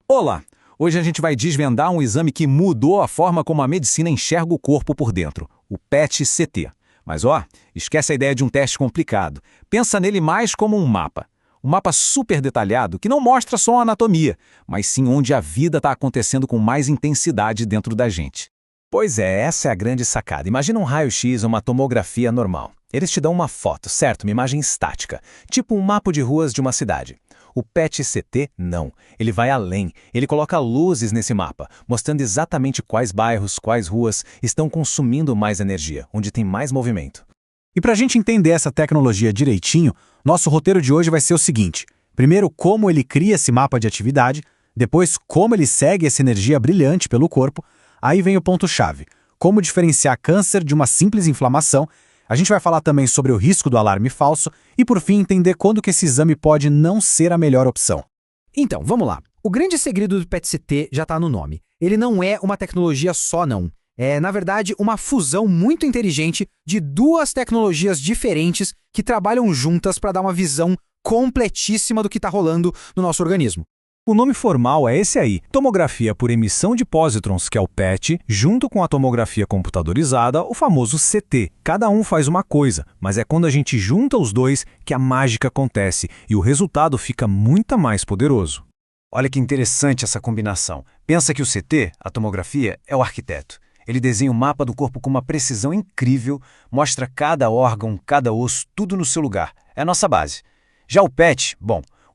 Olá! Hoje a gente vai desvendar um exame que mudou a forma como a medicina enxerga o corpo por dentro, o PET-CT. Mas esquece a ideia de um teste complicado. Pensa nele mais como um mapa. Um mapa super detalhado que não mostra só a anatomia, mas sim onde a vida está acontecendo com mais intensidade dentro da gente. Pois é, essa é a grande sacada. Imagina um raio-x ou uma tomografia normal. Eles te dão uma foto, certo? Uma imagem estática, tipo um mapa de ruas de uma cidade. O PET-CT, não. Ele vai além. Ele coloca luzes nesse mapa, mostrando exatamente quais bairros, quais ruas estão consumindo mais energia, onde tem mais movimento. E para a gente entender essa tecnologia direitinho, nosso roteiro de hoje vai ser o seguinte. Primeiro, como ele cria esse mapa de atividade. Depois, como ele segue essa energia brilhante pelo corpo. Aí vem o ponto-chave. Como diferenciar câncer de uma simples inflamação. A gente vai falar também sobre o risco do alarme falso e, por fim, entender quando que esse exame pode não ser a melhor opção. Então, vamos lá. O grande segredo do PET-CT já está no nome. Ele não é uma tecnologia só, não. É, na verdade, uma fusão muito inteligente de duas tecnologias diferentes que trabalham juntas para dar uma visão completíssima do que está rolando no nosso organismo. O nome formal é esse aí, tomografia por emissão de pósitrons, que é o PET, junto com a tomografia computadorizada, o famoso CT. Cada um faz uma coisa, mas é quando a gente junta os dois que a mágica acontece e o resultado fica muito mais poderoso. Olha que interessante essa combinação. Pensa que o CT, a tomografia, é o arquiteto. Ele desenha o mapa do corpo com uma precisão incrível, mostra cada órgão, cada osso, tudo no seu lugar. É a nossa base. Já o PET,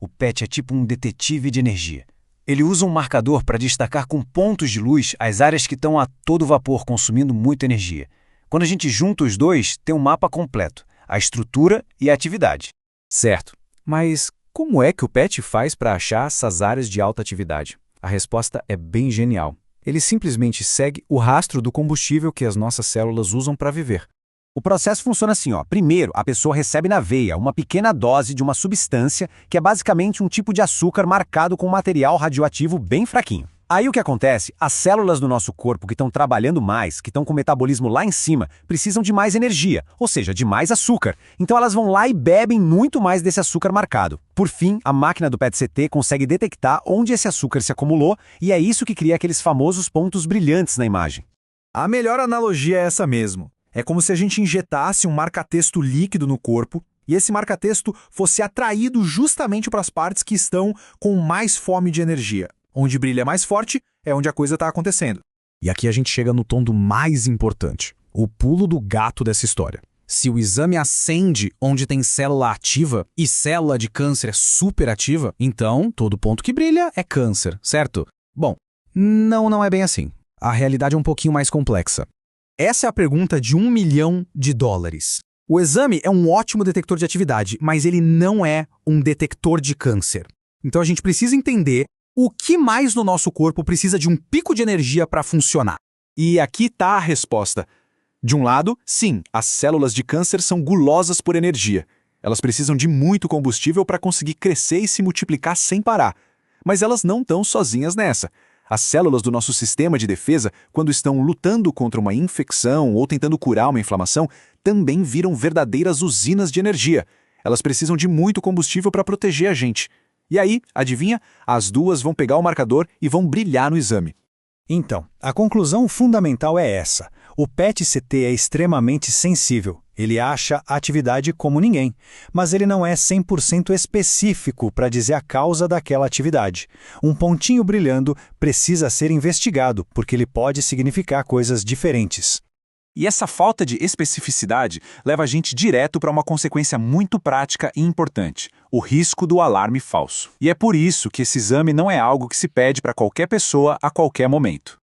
o PET é tipo um detetive de energia. Ele usa um marcador para destacar com pontos de luz as áreas que estão a todo vapor consumindo muita energia. Quando a gente junta os dois, tem um mapa completo, a estrutura e a atividade. Certo. Mas como é que o PET faz para achar essas áreas de alta atividade? A resposta é bem genial. Ele simplesmente segue o rastro do combustível que as nossas células usam para viver. O processo funciona assim, Primeiro, a pessoa recebe na veia uma pequena dose de uma substância que é basicamente um tipo de açúcar marcado com material radioativo bem fraquinho. Aí o que acontece? As células do nosso corpo que estão trabalhando mais, que estão com o metabolismo lá em cima, precisam de mais energia, ou seja, de mais açúcar. Então elas vão lá e bebem muito mais desse açúcar marcado. Por fim, a máquina do PET-CT consegue detectar onde esse açúcar se acumulou e é isso que cria aqueles famosos pontos brilhantes na imagem. A melhor analogia é essa mesmo. É como se a gente injetasse um marca-texto líquido no corpo e esse marca-texto fosse atraído justamente para as partes que estão com mais fome de energia. Onde brilha mais forte é onde a coisa está acontecendo. E aqui a gente chega no tom do mais importante, o pulo do gato dessa história. Se o exame acende onde tem célula ativa e célula de câncer é superativa, então todo ponto que brilha é câncer, certo? Bom, não é bem assim. A realidade é um pouquinho mais complexa. Essa é a pergunta de $1 milhão. O exame é um ótimo detector de atividade, mas ele não é um detector de câncer. Então a gente precisa entender o que mais no nosso corpo precisa de um pico de energia para funcionar. E aqui está a resposta. De um lado, sim, as células de câncer são gulosas por energia. Elas precisam de muito combustível para conseguir crescer e se multiplicar sem parar. Mas elas não estão sozinhas nessa. As células do nosso sistema de defesa, quando estão lutando contra uma infecção ou tentando curar uma inflamação, também viram verdadeiras usinas de energia. Elas precisam de muito combustível para proteger a gente. E aí, adivinha? As duas vão pegar o marcador e vão brilhar no exame. Então, a conclusão fundamental é essa. O PET-CT é extremamente sensível. Ele acha a atividade como ninguém, mas ele não é 100% específico para dizer a causa daquela atividade. Um pontinho brilhando precisa ser investigado, porque ele pode significar coisas diferentes. E essa falta de especificidade leva a gente direto para uma consequência muito prática e importante, o risco do alarme falso. E é por isso que esse exame não é algo que se pede para qualquer pessoa a qualquer momento.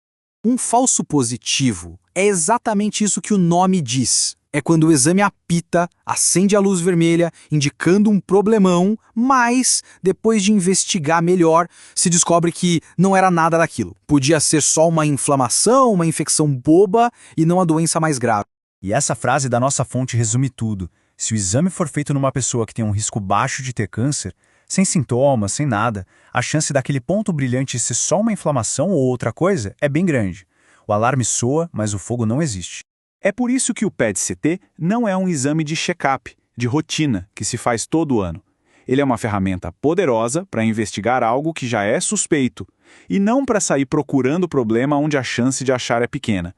Um falso positivo é exatamente isso que o nome diz. É quando o exame apita, acende a luz vermelha, indicando um problemão, mas, depois de investigar melhor, se descobre que não era nada daquilo. Podia ser só uma inflamação, uma infecção boba e não a doença mais grave. E essa frase da nossa fonte resume tudo. Se o exame for feito numa pessoa que tem um risco baixo de ter câncer, sem sintomas, sem nada, a chance daquele ponto brilhante ser só uma inflamação ou outra coisa é bem grande. O alarme soa, mas o fogo não existe. É por isso que o PET-CT não é um exame de check-up, de rotina, que se faz todo ano. Ele é uma ferramenta poderosa para investigar algo que já é suspeito, e não para sair procurando o problema onde a chance de achar é pequena.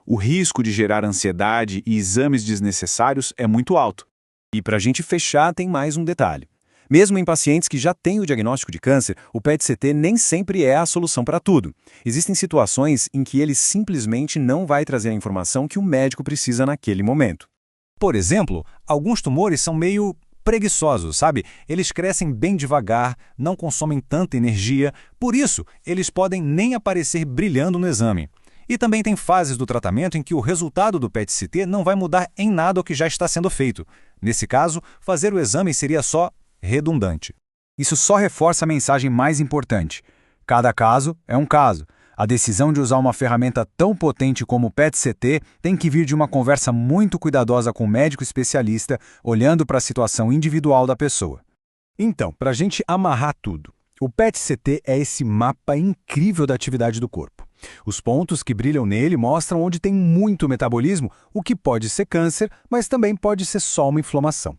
O risco de gerar ansiedade e exames desnecessários é muito alto. E para a gente fechar, tem mais um detalhe. Mesmo em pacientes que já têm o diagnóstico de câncer, o PET-CT nem sempre é a solução para tudo. Existem situações em que ele simplesmente não vai trazer a informação que o médico precisa naquele momento. Por exemplo, alguns tumores são meio preguiçosos, sabe? Eles crescem bem devagar, não consomem tanta energia, por isso, eles podem nem aparecer brilhando no exame. E também tem fases do tratamento em que o resultado do PET-CT não vai mudar em nada o que já está sendo feito. Nesse caso, fazer o exame seria só redundante. Isso só reforça a mensagem mais importante. Cada caso é um caso. A decisão de usar uma ferramenta tão potente como o PET-CT tem que vir de uma conversa muito cuidadosa com o médico especialista, olhando para a situação individual da pessoa. Então, para a gente amarrar tudo, o PET-CT é esse mapa incrível da atividade do corpo. Os pontos que brilham nele mostram onde tem muito metabolismo, o que pode ser câncer, mas também pode ser só uma inflamação.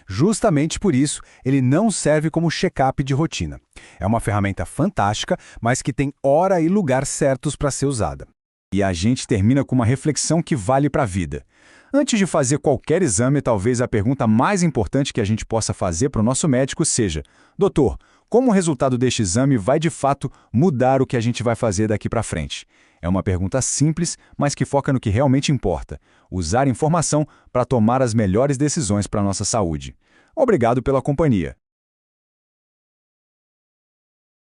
Justamente por isso, ele não serve como check-up de rotina. É uma ferramenta fantástica, mas que tem hora e lugar certos para ser usada. E a gente termina com uma reflexão que vale para a vida. Antes de fazer qualquer exame, talvez a pergunta mais importante que a gente possa fazer para o nosso médico seja: doutor, como o resultado deste exame vai de fato mudar o que a gente vai fazer daqui para frente? É uma pergunta simples, mas que foca no que realmente importa: usar informação para tomar as melhores decisões para a nossa saúde. Obrigado pela companhia.